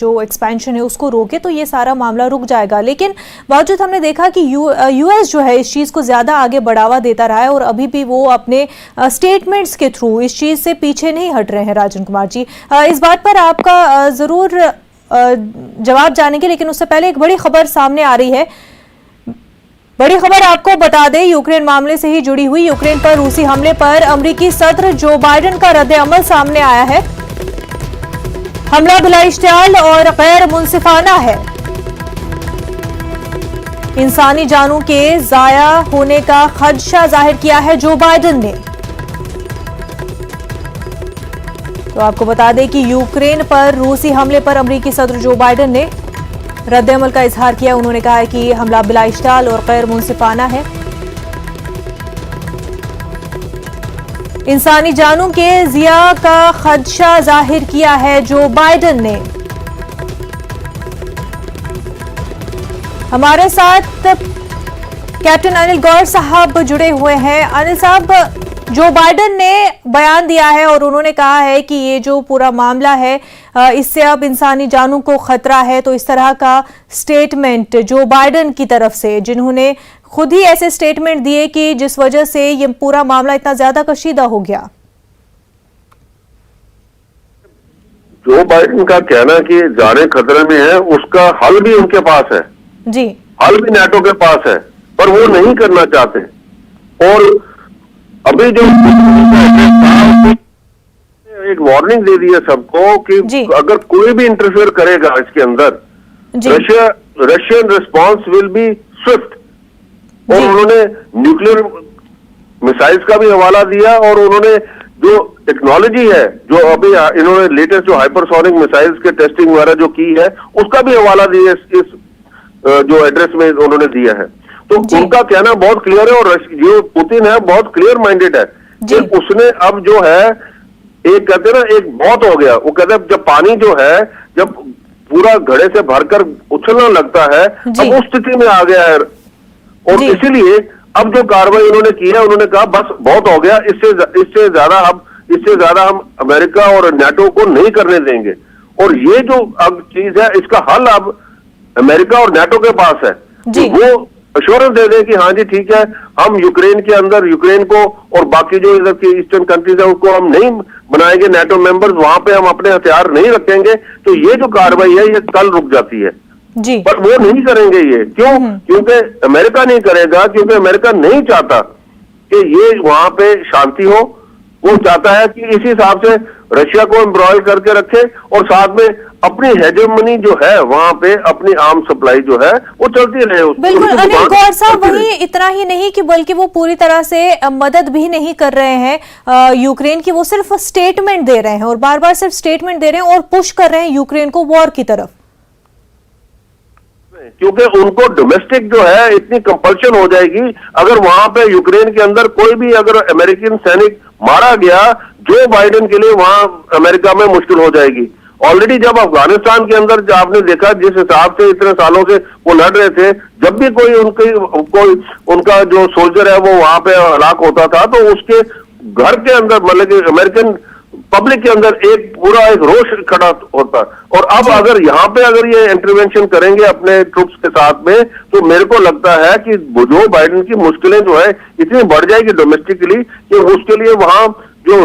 जो एक्सपेंशन है उसको रोके तो ये सारा मामला रुक जाएगा। लेकिन बावजूद हमने देखा कि यूएस जो है इस चीज़ को ज़्यादा आगे बढ़ावा देता रहा है और अभी भी वो अपने स्टेटमेंट्स के थ्रू इस चीज़ से पीछे नहीं हट रहे हैं। राजन कुमार जी, इस बात पर आपका ज़रूर जवाब जानेंगे, लेकिन उससे पहले एक बड़ी खबर सामने आ रही है। बड़ी खबर आपको बता दें, यूक्रेन मामले से ही जुड़ी हुई। यूक्रेन पर रूसी हमले पर अमेरिकी सदर जो बाइडेन का रद्द अमल सामने आया है। हमला बिलाइश्तियाल और गैर मुंसिफाना है। इंसानी जानों के जाया होने का खदशा जाहिर किया है जो बाइडेन ने। तो आपको बता दें कि यूक्रेन पर रूसी हमले पर अमेरिकी सदर जो बाइडेन ने रद्द अमल का इजहार किया। उन्होंने कहा है कि हमला बिलाइश्तियाल और गैर मुंसिफाना है। इंसानी जानों के जिया का खदशा जाहिर किया है जो बाइडेन ने। हमारे साथ कैप्टन अनिल गौर साहब जुड़े हुए हैं। अनिल साहब, जो बाइडेन ने बयान दिया है और उन्होंने कहा है कि ये जो पूरा मामला है इससे अब इंसानी जानों को खतरा है, तो इस तरह का स्टेटमेंट जो बाइडेन की तरफ से, जिन्होंने खुद ही ऐसे स्टेटमेंट दिए कि जिस वजह से ये पूरा मामला इतना ज्यादा कशीदा हो गया। जो बाइडेन का कहना कि जाने खतरे में है, उसका हल भी उनके पास है जी, हल भी नाटो के पास है, पर वो नहीं करना चाहते। और अभी जो एक वार्निंग दे दी है सबको कि अगर कोई भी इंटरफेयर करेगा इसके अंदर, Russian response will be swift. और उन्होंने न्यूक्लियर मिसाइल्स का भी हवाला दिया और उन्होंने जो टेक्नोलॉजी है, जो अभी इन्होंने लेटेस्ट जो हाइपरसोनिक मिसाइल्स के टेस्टिंग वगैरह जो की है, उसका भी हवाला दिया इस जो एड्रेस में उन्होंने दिया है। तो उनका कहना बहुत क्लियर है और जो पुतिन है बहुत क्लियर माइंडेड है कि उसने अब जो है, एक कहते हैं ना, एक बहुत हो गया। वो कहते हैं जब पानी जो है, जब पूरा घड़े से भरकर उछलने लगता है, अब उस स्थिति में आ गया है। और इसीलिए अब जो कार्रवाई उन्होंने की है, उन्होंने कहा बस बहुत हो गया, इससे ज्यादा हम अमेरिका और नाटो को नहीं करने देंगे। और ये जो अब चीज है, इसका हल अब अमेरिका और नाटो के पास है। वो अश्योरेंस दे दें कि हाँ जी ठीक है, हम यूक्रेन के अंदर यूक्रेन को और बाकी जो इधर की ईस्टर्न कंट्रीज है उसको हम नहीं बनाएंगे नाटो मेंबर्स, वहां पे हम अपने हथियार नहीं रखेंगे। तो ये जो कार्रवाई है ये कल रुक जाती है जी। पर वो नहीं करेंगे ये। क्यों? क्योंकि अमेरिका नहीं करेगा, क्योंकि अमेरिका नहीं चाहता कि ये वहां पे शांति हो। वो चाहता है कि इसी हिसाब से रशिया को एम्ब्रॉयल करके रखे और साथ में अपनी हेजेमनी जो है वहां पे अपनी आर्म सप्लाई जो है वो चलती रहे। बिल्कुल अनिल गौर साहब, वही इतना ही नहीं कि बल्कि वो पूरी तरह से मदद भी नहीं कर रहे हैं यूक्रेन की, वो सिर्फ स्टेटमेंट दे रहे हैं और बार बार सिर्फ स्टेटमेंट दे रहे हैं और पुश कर रहे हैं यूक्रेन को वॉर की तरफ। क्योंकि उनको डोमेस्टिक जो है इतनी कंपल्शन हो जाएगी, अगर वहां पे यूक्रेन के अंदर कोई भी अगर अमेरिकन सैनिक मारा गया, जो बाइडेन के लिए वहां अमेरिका में मुश्किल हो जाएगी। ऑलरेडी जब अफगानिस्तान के अंदर आपने देखा जिस हिसाब से इतने सालों से वो लड़ रहे थे, जब भी कोई उनका जो सोल्जर है वो वहां पे हलाक होता था, तो उसके घर के अंदर मतलब कि अमेरिकन पब्लिक के अंदर एक पूरा एक रोष खड़ा होता। और अब अगर यहाँ पे अगर ये इंटरवेंशन करेंगे अपने ट्रुप्स के साथ में, तो मेरे को लगता है कि जो बाइडेन की मुश्किलें जो है इतनी बढ़ जाएगी डोमेस्टिकली कि उसके लिए वहां जो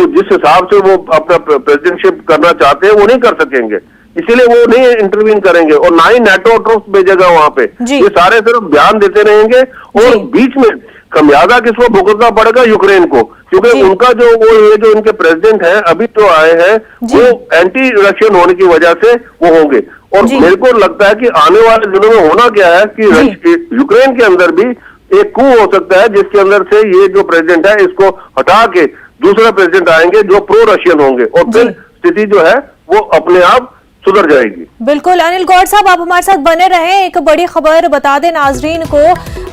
जिस हिसाब से वो अपना प्रेसिडेंटशिप करना चाहते हैं वो नहीं कर सकेंगे। इसीलिए वो नहीं इंटरवीन करेंगे और ना ही नाटो ट्रुप्स भेजेगा वहां पे। ये सारे सिर्फ बयान देते रहेंगे और बीच में खमियाजा किसको भुगतना पड़ेगा? यूक्रेन को, क्योंकि उनका जो ये जो इनके प्रेसिडेंट हैं अभी जो आए हैं वो एंटी रशियन होने की वजह से वो होंगे। और मेरे को लगता है कि आने वाले दिनों में होना क्या है कि यूक्रेन के अंदर भी एक कू हो सकता है जिसके अंदर से ये जो प्रेसिडेंट है इसको हटा के दूसरा प्रेसिडेंट आएंगे जो प्रो रशियन होंगे और फिर स्थिति जो है वो अपने आप सुधर जाएगी। बिल्कुल अनिल गौर साहब, आप हमारे साथ बने रहें। एक बड़ी खबर बता दें नाजरीन को,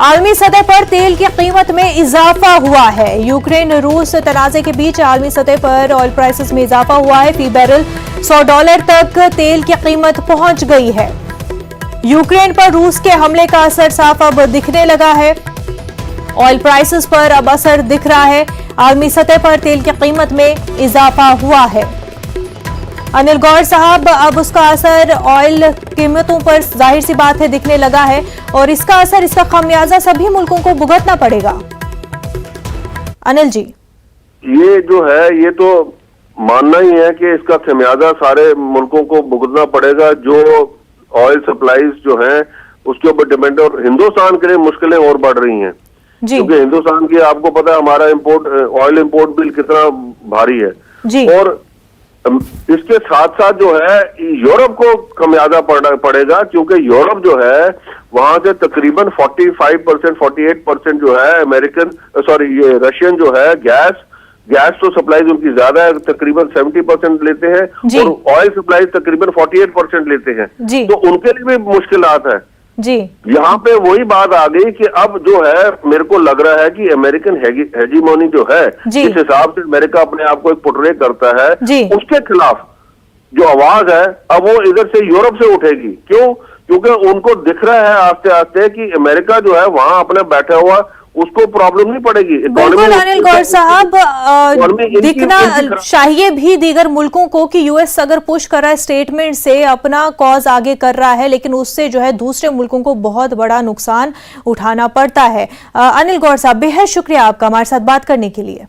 आलमी सतह पर तेल की कीमत में इजाफा हुआ है। यूक्रेन रूस तनाजे के बीच आलमी सतह पर ऑयल प्राइसेस में इजाफा हुआ है। फी बैरल $100 तक तेल की कीमत पहुंच गई है। यूक्रेन पर रूस के हमले का असर साफ अब दिखने लगा है। ऑयल प्राइसेस पर अब असर दिख रहा है। आलमी सतह पर तेल की कीमत में इजाफा हुआ है। अनिल गौर साहब, अब उसका असर ऑयल कीमतों पर जाहिर सी बात है दिखने लगा है और इसका असर, इसका खामियाजा सभी मुल्कों को भुगतना पड़ेगा। अनिल जी, ये जो है ये तो मानना ही है कि इसका खामियाजा सारे मुल्कों को भुगतना पड़ेगा जो ऑयल सप्लाईज जो हैं उसके ऊपर डिपेंड है, और हिंदुस्तान के लिए मुश्किलें और बढ़ रही हैं जी क्योंकि हिंदुस्तान की आपको पता है हमारा ऑयल इंपोर्ट बिल कितना भारी है जी। और इसके साथ साथ जो है यूरोप को खामियाजा पड़ेगा क्योंकि यूरोप जो है वहां से तकरीबन 45% 48% जो है ये रशियन जो है गैस तो सप्लाईज उनकी ज्यादा है, तकरीबन 70% लेते हैं और ऑयल सप्लाईज तकरीबन 48% लेते हैं, तो उनके लिए भी मुश्किलात है जी। यहाँ पे वही बात आ गई कि अब जो है मेरे को लग रहा है कि अमेरिकन हेजीमोनी जो है जिस हिसाब से अमेरिका अपने आप को एक पोर्ट्रे करता है उसके खिलाफ जो आवाज है अब वो इधर से यूरोप से उठेगी। क्यों? क्योंकि उनको दिख रहा है आस्ते आस्ते कि अमेरिका जो है वहां अपने बैठा हुआ उसको प्रॉब्लम नहीं पड़ेगी। बिल्कुल अनिल गौर साहब, दिखना चाहिए भी दीगर मुल्कों को कि यूएस अगर पुश कर रहा है स्टेटमेंट से, अपना कॉज आगे कर रहा है, लेकिन उससे जो है दूसरे मुल्कों को बहुत बड़ा नुकसान उठाना पड़ता है। अनिल गौर साहब, बेहद शुक्रिया आपका हमारे साथ बात करने के लिए।